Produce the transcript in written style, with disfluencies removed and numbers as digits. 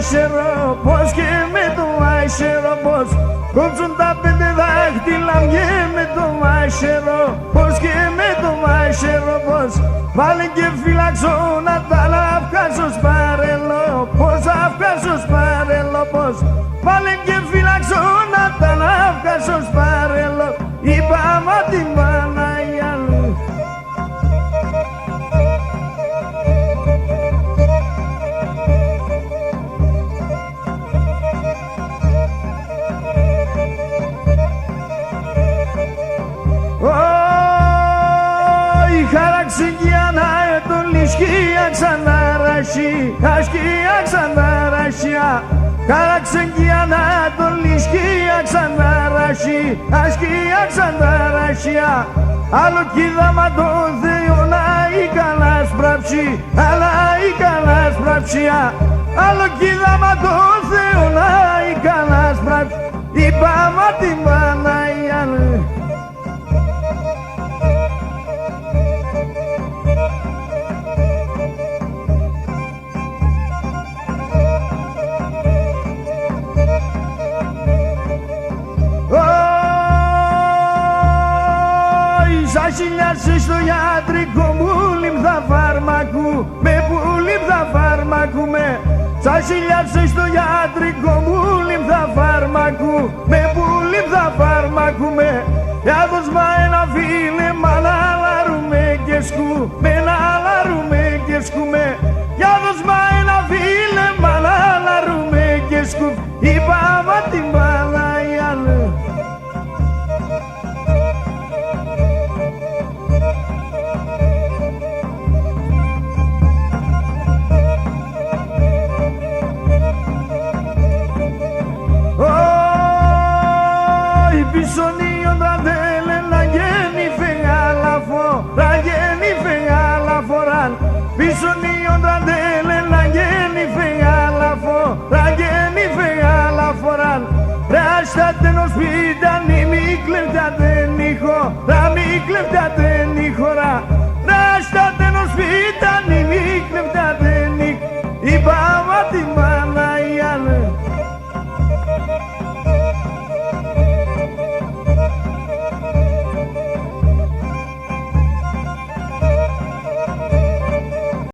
άισερο, πως και με το άισερο, πως κόψουν τα 5 δάχτυλα και με το άισερο, πως και με το άισερο, πως βάλε και φυλάξω να τα λαυκάσω σπαρέλο, πως αυκάσω σπαρέλο, πως βάλε και φυλάξω να τα λαυκάσω σπαρέλο, είπα μα την Παναγία. Χάραξε κι ανατολή σκία ξαναρασί, ασκία ξαναρασιά. Χάραξε κι ανατολή σκία ξαναρασί, ασκία ξαναρασιά. Άλλο κοίδαμα το Θεό να η καλά σπράψει, αλλά η καλά σπράψια. Άλλο κοίδαμα το Θεό να η καλά σπράψει, είπα μα την Παναγία. Σιλιάσαι στο ιατρικό μου λίμφα φάρμακου, με που λίμφα φάρμακου με. Σιλιάσαι στο ιατρικό μου λίμφα φάρμακου, με που λίμφα φάρμακου με. Έδωσ' μα ένα φίλε μ' αναλαρούμε και σκου, με αναλαρούμε και σκου με. Έδωσ' μα ένα φίλε μ' αναλαρούμε και σκου, είπα μα την Παναγία. Πισωνίον τα θέλε να γέννη φεγάλαφο, να γέννη φεγάλαφοραν. Πισωνίον τα θέλε να γέννη φεγάλαφο, να γέννη φεγάλαφοραν. Ρε άστατε νο σπίταν ή μη κλεβτάτε νύχο, να μη κλεβτάτε νύχορα. Ρε άστατε νο σπίταν ή μη